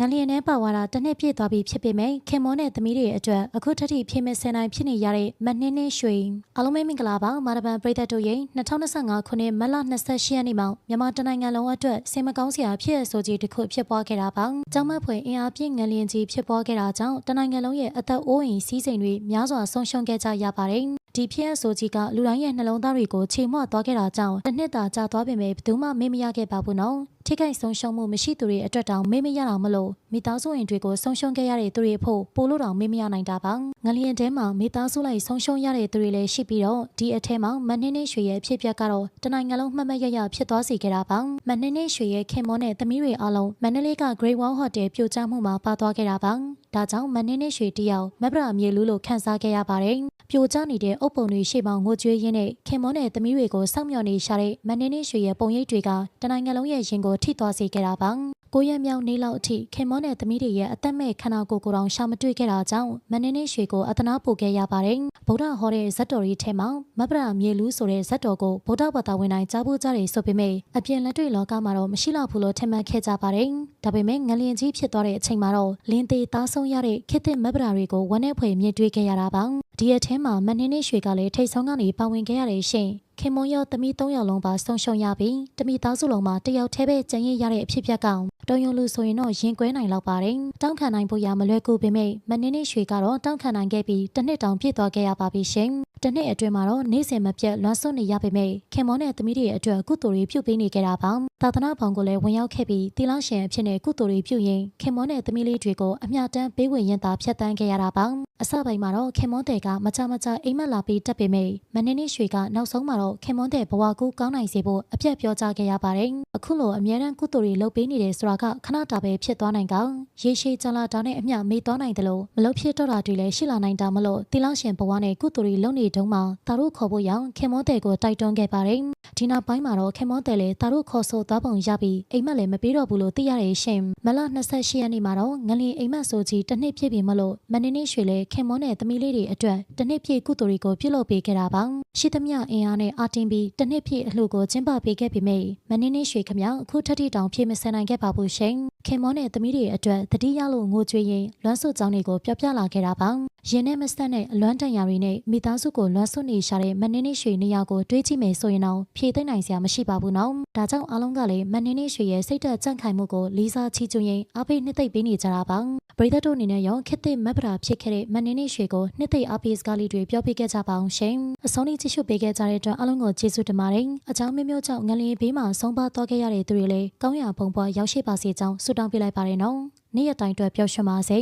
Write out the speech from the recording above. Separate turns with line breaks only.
ငလျင်ထဲပါသွားတာတစ်နှစ်ပြည့်သွားပြီဖြစ်ပေမဲ့ခင်မောနဲ့သမီးတွေအတွက်အခုထက်ထိဖြည့်မဲ့ဆန်နိုင်ဖြစ်နေရတဲ့မနှင်းနှင်းရွှေအားလုံးပဲမင်္ဂလာပါမာရပန်ပရိသတ်တို့ရဲ့2025ခုနှစ်မတ်လ28ရက်နေ့မှာမြန်မာတနိုင်ငံလုံးအတွက်စင်မကောင်းစရာဖြစ်ရဆိုကြီးတစ်ခုဖြစ်ပွားခဲ့တာပါကျောင်းမဖွယ်အင်အားပြည့်ငလျင်ကြီးဖြစ်ပွားခဲ့တာကြောင့်တနိုင်ငံလုံးရဲ့အသက်အိုးအိမ်စီးစိမ်တွေများစွာဆုံးရှုံးခဲ့ကြရပါတယ်ဒီဖြစ်ရဆိုကြီးကလူတိုင်းရဲ့နှလုံးသားတွေကိုချိန်မွသွားခဲ့တာကြောင့်တစ်နှစ်သာကြာသွားပေမဲ့ဘယ်သူမှမေ့မရခဲ့ပါဘူးနော်ထိခိုက်ဆုံးရှုံးမှုမရှိသူတွေအတွက်တောင်မေ့မရအောင်မလို့မိသားစုဝင်တွေကိုဆုံးရှုံးခဲ့ရတဲ့သူတွေဖို့ပိုလို့တောင်မေ့မရနိုင်တာပါငလျင်ထဲမှာမိသားစုလိုက်ဆုံးရှုံးရတဲ့သူတွေလည်းရှိပြီးတော့ဒီအထဲမှာမနှင်းနှင်းရွှေရဲ့ဖြစ်ပျက်ကတော့တနိုင်ငံလုံးမှတ်မှတ်ရရဖြစ်သွားစေခဲ့တာပါမနှင်းနှင်းရွှေရဲ့ခင်မောနဲ့သမီးတွေအားလုံးမန္တလေးက Great Wall Hotel ပြိုကျမှုမှာပါသွားခဲ့တာပါဒါကြောင့်မနှင်းနှင်းရွှေတယောက်မက်ပရာမြေလူလို့ခန်းစားခဲ့ရပါတယ်ပြိုကျနေတဲ့အုပ်ပုံတွေရှေ့ပေါင်းငိုကြွေးရင်းနဲ့ခင်မောနဲ့သမီးတွေကိုစောင့်မျှော်နေရှာတဲ့မနှင်းနှင်းရွှေရဲ့ပုံရိပ်တွေကတနိုင်ငံလုံးရဲ့ရင်ကိုထိသွားစေခဲ့တာပါကိုရက်မြောင်နေလောက်အထိခင်မောနဲ့သမီးတွေရဲ့အသက်မဲ့ခန္ဓာကိုယ်ကိုယ်တော်ရှာမတွေ့ခဲ့တာကြောင့်မနှင်းနှင်းရွှေကိုအသနာပို့ခဲ့ရပါတယ်ဗုဒ္ဓဟောတဲ့ဇတ်တော်ကြီးထဲမှာမပရာမြေလူဆိုတဲ့ဇတ်တော်ကိုဗုဒ္ဓဘာသာဝင်တိုင်းကြားဖို့ကြတယ်ဆိုပေမဲ့အပြင်လက်တွေ့လောကမှာတော့မရှိတော့ဘူးလို့ထင်မှတ်ခဲ့ကြပါတယ်ဒါပေမဲ့ငလျင်ကြီးဖြစ်သွားတဲ့အချိန်မှာတော့လင်းသေးသားဆုံးရတဲ့ခေတ်သစ်မပရာတွေကိုဝမ်းနဲ့ဖွယ်မြင်တွေ့ခဲ့ရတာပါဒီအထဲမှာမနှင်းနှင်းရွှေကလည်းထိတ်ဆုံးကနေပါဝင်ခဲ့ရတဲ့ရှင်ခင်မွန်ရောသမီး3ယောက်လုံးပါဆုံးရှုံးရပြီးတမိသားစုလုံးမှာတယောက်တည်းပဲကျန်ရစ်ရတဲ့အဖြစ်ပြက်ကောင်တုံယုံလူဆိုရင်တော့ရင်ကွဲနိုင်လောက်ပါတယ်တောင်းခံနိုင်ဖို့ရမလွယ်ကူပေမဲ့မနှင်းနှင်းရွှေကတော့တောင်းခံနိုင်ခဲ့ပြီးတစ်နှစ်တောင်ပြည့်သွားခဲ့ရပါပြီရှင်တစ်နှစ်အတွင်းမှာတော့နေ့စဉ်မပြတ်လွှမ်းဆွနေရပေမဲ့ခင်မောနဲ့သမီးတွေအတွက်ကုသိုလ်တွေပြုပေးနေကြတာပါသာသနာ့ဘောင်ကိုလည်းဝင်ရောက်ခဲ့ပြီးတီလာရှင်အဖြစ်နဲ့ကုသိုလ်တွေပြုရင်ခင်မောနဲ့သမီးလေးတွေကိုအမျှတမ်းပေးဝင်ရင်သာဖြတ်တန်းခဲ့ရတာပါအစပိုင်းမှာတော့ခင်မောတဲ့ကမကြမကြအိမ်မက်လာပြီးတက်ပေမဲ့မနှင်းနှင်းရွှေကနောက်ဆုံးမှာတော့ခင်မောတဲ့ဘဝကူကောင်းနိုင်စေဖို့အပြတ်ပြောကြားခဲ့ရပါတယ်အခုလိုအမြဲတမ်းကုသိုလ်တွေလုပ်ပေးနေတယ်ဆိုတာကခဏတာပဲဖြစ်သွားနိုင်ကောင်ရေရှည်ကြာလာတာနဲ့အမျှမေ့သွားနိုင်တယ်လို့မလုပ်ဖြစ်တော့တာတွေလည်းရှိလာနိုင်တာမလို့တီလာရှင်ဘဝနဲ့ကုသိုလ်တွေလုပ်နေတုန်းမှာတာတို့ခေါ်ဖို့ရောင်ခင်မောတဲ့ကိုတိုက်တွန်းခဲ့ပါတယ်ဒီနောက်ပိုင်းမှာတော့ခင်မောတဲ့လည်းတာတို့ခေါ်ဆိုသွားပုံရပြီးအိမ်မက်လည်းမပေးတော့ဘူးလို့သိရတဲ့ရှင်မလ28ရက်နေ့မှာတော့ငလျင်အိမ်မက်ဆိုကြီးတစ်နှစ်ပြည့်ပြီမလို့မနှင်းနှင်းရွှေလည်းခင်မောနဲ့သမီးလေးတွေအတွက်တစ်နှစ်ပြည့်ကုသိုလ်တွေကိုပြုလုပ်ပေးခဲ့တာပါရှိသမျှအင်အားနဲ့အာတင်ပြီးတစ်နှစ်ပြည့်အလှကိုကျင်းပပေးခဲ့ပေမဲ့မနှင်းနှင်းရွှေခမအခုထက်ထိတောင်ဖြည့်မစင်နိုင်ခဲ့ပါဘူးရှင်ခင်မောနဲ့သမီးတွေအတွက်တတိယလို့ငိုကြွေးရင်လွမ်းဆွကြောင်းတွေကိုပြောပြလာခဲ့တာပါရင်နဲ့မဆက်နဲ့အလွမ်းတန်ရာတွေနဲ့မိသားစုကိုလွမ်းဆွနေရှာတဲ့မနှင်းနှင်းရွှေနေရာကိုတွေးကြည့်မယ်ဆိုရင်တော့ဖြည့်သိမ့်နိုင်စရာမရှိပါဘူးနော်ဒါကြောင့်အားလုံးကလည်းမနှင်းနှင်းရွှေရဲ့စိတ်သက်ကြန့်ခိုင်မှုကိုလေးစားချီးကျူးရင်အားပေးနှစ်သိမ့်ပေးနေကြတာပါပရိသတ်တို့အနေနဲ့ရောခေတ်သစ်မက်ပရာဖြစ်ခဲ့တဲ့မနှင်းနှင်းရွှေကိုနှစ်သိမ့်အားပေးစကားလေးတွေပြောပြခဲ့ကြပါအောင်ရှင်အဆုံးထိကြည့်ရှုပေးခဲ့ကြတဲ့အတွက်အားလုံးကိုကျေးဇူးတင်ပါတယ်အကြောင်းမျိုးမျိုးကြောင့်ငလျင်ဘေးမှာဆုံးပါသွားခဲ့ရတဲ့သူတွေလည်းကောင်းရာဘုံဘွားရောက်ရှိပါစေကြောင်းဆုတောင်းပေးလိုက်ပါတယ်နော်နေ့ရက်တိုင်းအတွက်ပျော်ရွှင်ပါစေ